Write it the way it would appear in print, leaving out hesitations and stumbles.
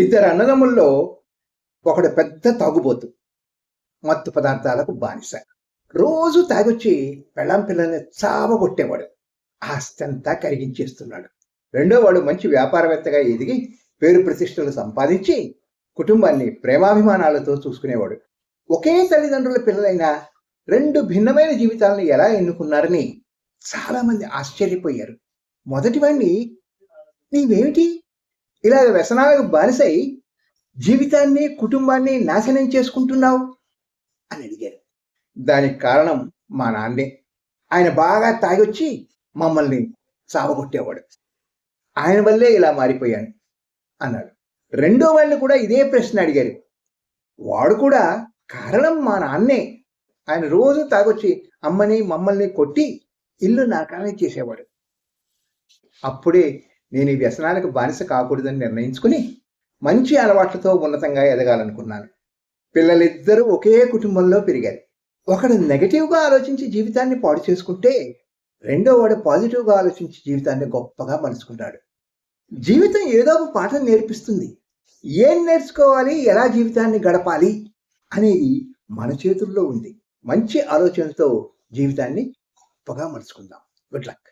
ఇద్దరు అన్నదమ్ముల్లో ఒకడు పెద్ద తాగుబోతు, మత్తు పదార్థాలకు బానిస. రోజు తాగొచ్చి పెళ్ళాం పిల్లల్ని చావగొట్టేవాడు. ఆస్తి అంతా కరిగించేస్తున్నాడు. రెండోవాడు మంచి వ్యాపారవేత్తగా ఎదిగి పేరు ప్రతిష్టలు సంపాదించి కుటుంబాన్ని ప్రేమాభిమానాలతో చూసుకునేవాడు. ఒకే తల్లిదండ్రుల పిల్లలైన రెండు భిన్నమైన జీవితాలను ఎలా ఎన్నుకున్నారని చాలా మంది ఆశ్చర్యపోయారు. మొదటివాణ్ణి, నీవేమిటి ఇలాగ వ్యసనాలకు బానిసై జీవితాన్ని కుటుంబాన్ని నాశనం చేసుకుంటున్నావు అని అడిగారు. దానికి కారణం మా నాన్నే. ఆయన బాగా తాగొచ్చి మమ్మల్ని సావగొట్టేవాడు. ఆయన వల్లే ఇలా మారిపోయాను అన్నాడు. రెండో వాళ్ళని కూడా ఇదే ప్రశ్న అడిగారు. వాడు కూడా కారణం మా నాన్నే. ఆయన రోజు తాగొచ్చి అమ్మని మమ్మల్ని కొట్టి ఇల్లు నాకానే చేసేవాడు. అప్పుడే నేను ఈ వ్యసనాలకు బానిస కాకూడదని నిర్ణయించుకుని మంచి అలవాట్లతో ఉన్నతంగా ఎదగాలనుకున్నాను. పిల్లలిద్దరూ ఒకే కుటుంబంలో పెరిగారు. ఒకడు నెగటివ్గా ఆలోచించి జీవితాన్ని పాడు చేసుకుంటే రెండో వాడు పాజిటివ్గా ఆలోచించి జీవితాన్ని గొప్పగా మలుచుకుంటాడు. జీవితం ఏదో ఒక పాఠం నేర్పిస్తుంది. ఏం నేర్చుకోవాలి, ఎలా జీవితాన్ని గడపాలి అనేది మన చేతుల్లో ఉంది. మంచి ఆలోచనతో జీవితాన్ని గొప్పగా మలుచుకుందాం. Good luck.